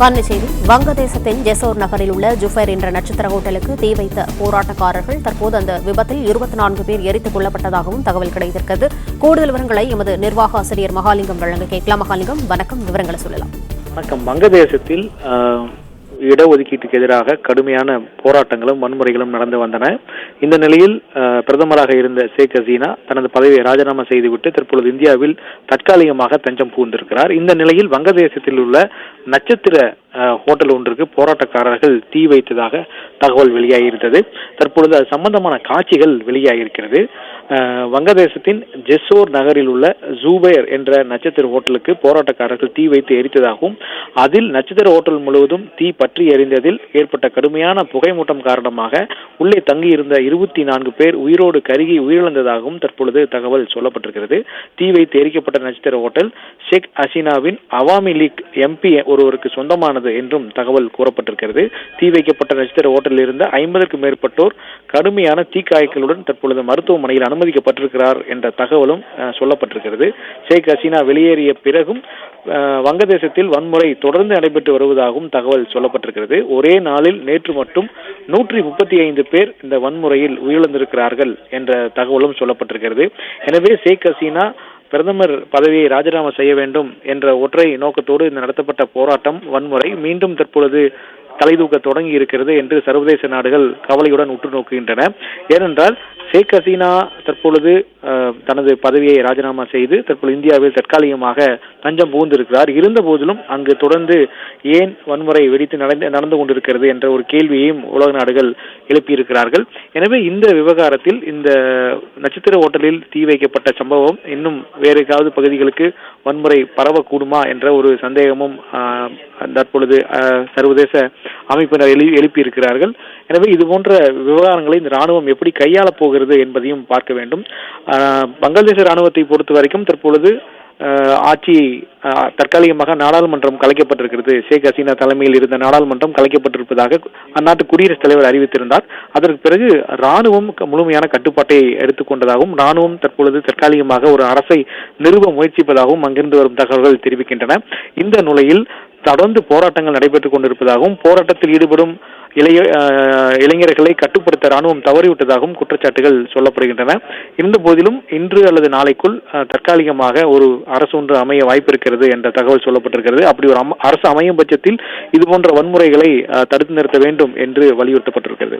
பன்னிச் செய்தி. வங்கதேசத்தின் ஜெசோர் நகரில் உள்ள ஜுஃபைர் என்ற நட்சத்திர ஹோட்டலுக்கு தீ வைத்த போராட்டக்காரர்கள் தற்போது அந்த விபத்தில் 24 பேர் எரித்துக் கொல்லப்பட்டதாகவும் தகவல் கிடைத்திருக்கிறது. கூடுதல் விவரங்களை எமது நிர்வாக ஆசிரியர் மகாலிங்கம் வழங்க கேட்கலாம். மகாலிங்கம், வணக்கம். விவரங்களை சொல்லலாம். வணக்கம். வங்கதேசத்தில் இடஒதுக்கீட்டுக்கு எதிராக கடுமையான போராட்டங்களும் வன்முறைகளும் நடந்து வந்தன. இந்த நிலையில் பிரதமராக இருந்த ஷேக் ஹசீனா தனது பதவியை ராஜினாமா செய்துவிட்டு தற்பொழுது இந்தியாவில் தற்காலிகமாக தஞ்சம் புகுந்திருக்கிறார். இந்த நிலையில் வங்கதேசத்தில் உள்ள நட்சத்திர ஹோட்டல் ஒன்றுக்கு போராட்டக்காரர்கள் தீ வைத்ததாக தகவல் வெளியாகியிருந்தது. தற்பொழுது அது சம்பந்தமான காட்சிகள் வெளியாகியிருக்கிறது. வங்கதேசத்தின் ஜெசோர் நகரில் உள்ள ஜூபைர் என்ற நட்சத்திர ஹோட்டலுக்கு போராட்டக்காரர்கள் தீ வைத்து எரித்ததாகவும் அதில் நட்சத்திர ஹோட்டல் முழுவதும் தீ பற்றி எரிந்ததில் ஏற்பட்ட கடுமையான புகைமூட்டம் காரணமாக உள்ளே தங்கியிருந்த 24 பேர் உயிரோடு கருகி உயிரிழந்ததாகவும் தற்பொழுது தகவல் சொல்லப்பட்டிருக்கிறது. தீ வைத்து எரிக்கப்பட்ட நட்சத்திர ஹோட்டல் ஷேக் ஹசீனாவின் அவாமி லீக் எம்பி ஒருவருக்கு சொந்தமானது என்றும் தகவல் கூறப்பட்டிருக்கிறது. தீ வைக்கப்பட்ட நட்சத்திர ஹோட்டலில் இருந்த 50க்கும் மேற்பட்டோர் கடுமையான தீக்காயங்களுடன் தற்பொழுது மருத்துவமனையில் அனுமதிக்கப்பட்டிருக்கிறார் என்ற தகவலும் சொல்லப்பட்டிருக்கிறது. ஷேக் ஹசீனா வெளியேறிய பிறகும் வங்கதேசத்தில் வன்முறை தொடர்ந்து நடைபெற்று வருவதாகவும் தகவல் சொல்லப்பட்டிருக்கிறது. ஒரே நாளில் நேற்று மட்டும் 135 பேர் இந்த வன்முறையில் உயிரிழந்திருக்கிறார்கள் என்ற தகவலும் சொல்லப்பட்டிருக்கிறது. எனவே ஷேக் ஹசீனா பிரதமர் பதவியை ராஜினாமா செய்ய வேண்டும் என்ற ஒற்றை நோக்கத்தோடு இந்த நடத்தப்பட்ட போராட்டம் வன்முறை மீண்டும் தற்பொழுது தலைதூக்க தொடங்கி இருக்கிறது என்று சர்வதேச நாடுகள் கவலையுடன் உற்று நோக்குகின்றன. ஏனென்றால் ஷேக் ஹசீனா தற்பொழுது தனது பதவியை ராஜினாமா செய்து தற்பொழுது இந்தியாவில் தற்காலிகமாக தஞ்சம் புகுந்திருக்கிறார். இருந்த போதிலும் அங்கு தொடர்ந்து ஏன் வன்முறை வெடித்து நடந்து கொண்டிருக்கிறது என்ற ஒரு கேள்வியையும் உலக நாடுகள் எழுப்பியிருக்கிறார்கள். எனவே இந்த விவகாரத்தில் இந்த நட்சத்திர ஹோட்டலில் தீ வைக்கப்பட்ட சம்பவம் இன்னும் வேறு ஏதாவது பகுதிகளுக்கு வன்முறை பரவக்கூடுமா என்ற ஒரு சந்தேகமும் தற்பொழுது சர்வதேச அமைப்பினர் எழுப்பியிருக்கிறார்கள். எனவே இது போன்ற விவகாரங்களை இந்த ராணுவம் எப்படி கையாளப் போகிறது என்பதையும் பார்க்க வேண்டும். வங்கதேச ராணுவத்தை பொறுத்த வரைக்கும் தற்பொழுது ஆட்சி தற்காலிகமாக நாடாளுமன்றம் கலைக்கப்பட்டிருக்கிறது. ஷேக் ஹசீனா தலைமையில் இருந்த நாடாளுமன்றம் கலைக்கப்பட்டிருப்பதாக அந்நாட்டு குடியரசுத் தலைவர் அறிவித்திருந்தார். அதற்கு பிறகு ராணுவம் முழுமையான கட்டுப்பாட்டை எடுத்துக்கொண்டதாகவும் ராணுவம் தற்பொழுது தற்காலிகமாக ஒரு அரசை நிறுவ முயற்சிப்பதாகவும் அங்கிருந்து வரும் தகவல்கள் தெரிவிக்கின்றன. இந்த நிலையில் தொடர்ந்து போராட்டங்கள் நடைபெற்றுக் கொண்டிருப்பதாகவும் போராட்டத்தில் ஈடுபடும் இளைஞர்களை கட்டுப்படுத்த ராணுவம் தவறிவிட்டதாகவும் குற்றச்சாட்டுகள் சொல்லப்படுகின்றன. இருந்த போதிலும் இன்று அல்லது நாளைக்குள் தற்காலிகமாக ஒரு அரசு ஒன்று அமைய வாய்ப்பு இருக்கிறது என்ற தகவல் சொல்லப்பட்டிருக்கிறது. அப்படி ஒரு அரசு அமையும் பட்சத்தில் இதுபோன்ற வன்முறைகளை தடுத்து நிறுத்த வேண்டும் என்று வலியுறுத்தப்பட்டிருக்கிறது.